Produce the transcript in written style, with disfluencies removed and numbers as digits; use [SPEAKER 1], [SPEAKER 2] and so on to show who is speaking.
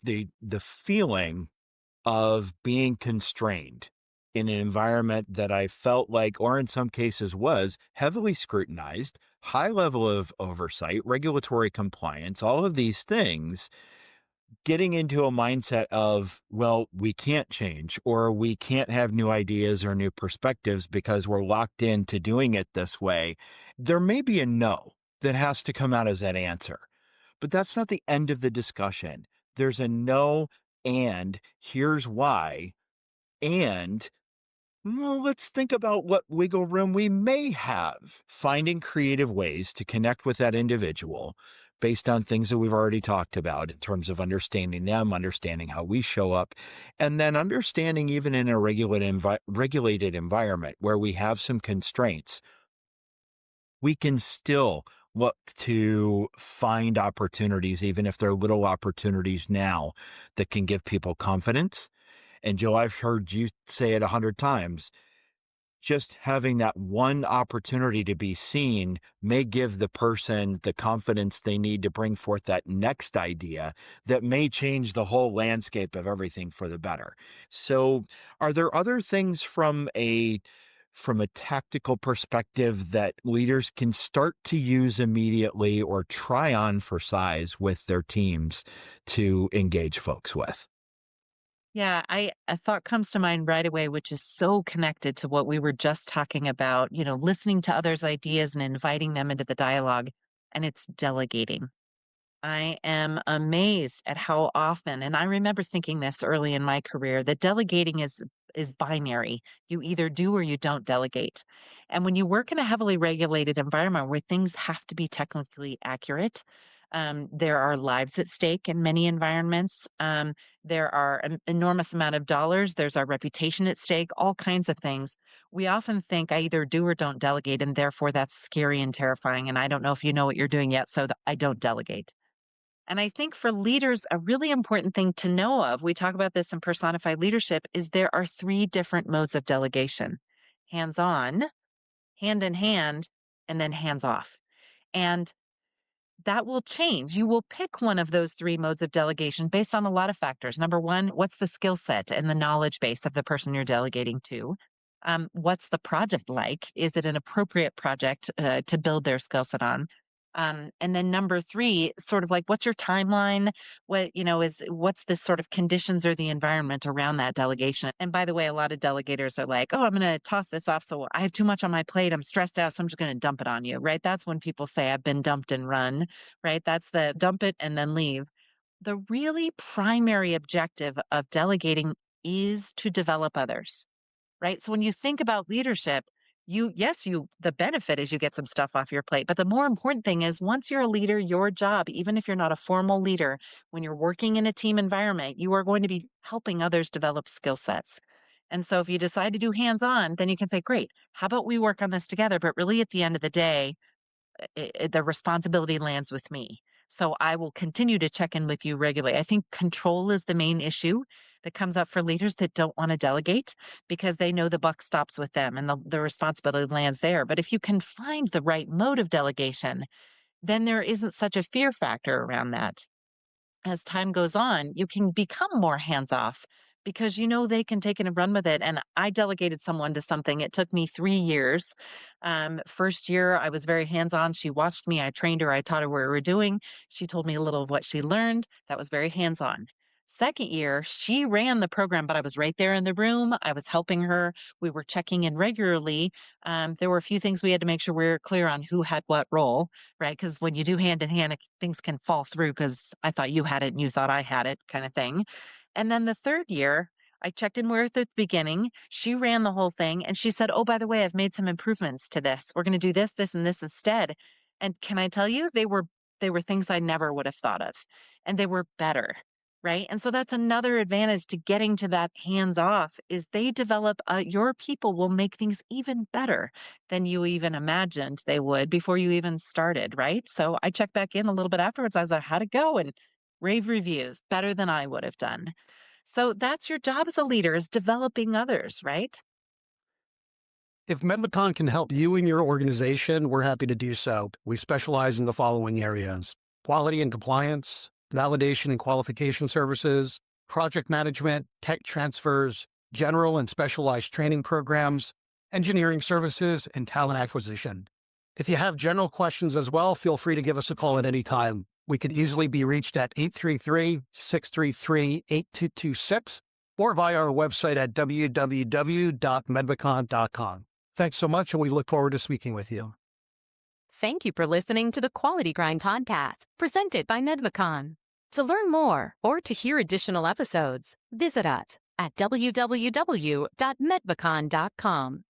[SPEAKER 1] the feeling of being constrained in an environment that I felt like, or in some cases was, heavily scrutinized, high level of oversight, regulatory compliance, all of these things, getting into a mindset of, well, we can't change, or we can't have new ideas or new perspectives because we're locked into doing it this way. There may be a no that has to come out as that answer, but that's not the end of the discussion. There's a no, and here's why. And well, let's think about what wiggle room we may have. Finding creative ways to connect with that individual based on things that we've already talked about in terms of understanding them, understanding how we show up, and then understanding even in a regulated environment where we have some constraints, we can still look to find opportunities, even if they're little opportunities now, that can give people confidence. And Joe, I've heard you say it 100 times. Just having that one opportunity to be seen may give the person the confidence they need to bring forth that next idea that may change the whole landscape of everything for the better. So are there other things from a tactical perspective that leaders can start to use immediately or try on for size with their teams to engage folks with?
[SPEAKER 2] Yeah, a thought comes to mind right away, which is so connected to what we were just talking about, listening to others' ideas and inviting them into the dialogue, and it's delegating. I am amazed at how often, and I remember thinking this early in my career, that delegating is binary. You either do or you don't delegate. And when you work in a heavily regulated environment where things have to be technically accurate, there are lives at stake in many environments. There are an enormous amount of dollars. There's our reputation at stake, all kinds of things. We often think I either do or don't delegate, and therefore that's scary and terrifying. And I don't know if you know what you're doing yet, so I don't delegate. And I think for leaders, a really important thing to know of, we talk about this in personified leadership, is there are three different modes of delegation: hands on, hand in hand, and then hands off. And that will change. You will pick one of those three modes of delegation based on a lot of factors. Number one, what's the skill set and the knowledge base of the person you're delegating to? What's the project like? Is it an appropriate project to build their skill set on? And then number three, sort of like, what's your timeline? What's the sort of conditions or the environment around that delegation? And by the way, a lot of delegators are like, oh, I'm going to toss this off. So I have too much on my plate. I'm stressed out. So I'm just going to dump it on you, right? That's when people say I've been dumped and run, right? That's the dump it and then leave. The really primary objective of delegating is to develop others, right? So when you think about leadership, the benefit is you get some stuff off your plate. But the more important thing is once you're a leader, your job, even if you're not a formal leader, when you're working in a team environment, you are going to be helping others develop skill sets. And so if you decide to do hands on, then you can say, great, how about we work on this together? But really at the end of the day, the responsibility lands with me. So I will continue to check in with you regularly. I think control is the main issue that comes up for leaders that don't want to delegate because they know the buck stops with them and the responsibility lands there. But if you can find the right mode of delegation, then there isn't such a fear factor around that. As time goes on, you can become more hands off because you know they can take it and run with it. And I delegated someone to something. It took me 3 years. First year, I was very hands on. She watched me. I trained her. I taught her what we were doing. She told me a little of what she learned. That was very hands on. Second year, she ran the program, but I was right there in the room. I was helping her. We were checking in regularly. There were a few things we had to make sure we were clear on who had what role, right? Because when you do hand in hand, things can fall through because I thought you had it and you thought I had it, kind of thing. And then the third year, I checked in with her at the beginning. She ran the whole thing and she said, oh, by the way, I've made some improvements to this. We're going to do this, this, and this instead. And can I tell you, they were things I never would have thought of. And they were better. Right. And so that's another advantage to getting to that hands off is they develop, your people will make things even better than you even imagined they would before you even started. Right. So I checked back in a little bit afterwards. I was like, how'd it go? And rave reviews, better than I would have done. So that's your job as a leader is developing others. Right.
[SPEAKER 3] If Medlicon can help you and your organization, we're happy to do so. We specialize in the following areas: quality and compliance, validation and qualification services, project management, tech transfers, general and specialized training programs, engineering services, and talent acquisition. If you have general questions as well, feel free to give us a call at any time. We can easily be reached at 833-633-8226 or via our website at www.medvacon.com. Thanks so much, and we look forward to speaking with you.
[SPEAKER 4] Thank you for listening to the Quality Grind podcast, presented by Medvacon. To learn more or to hear additional episodes, visit us at www.medvacon.com.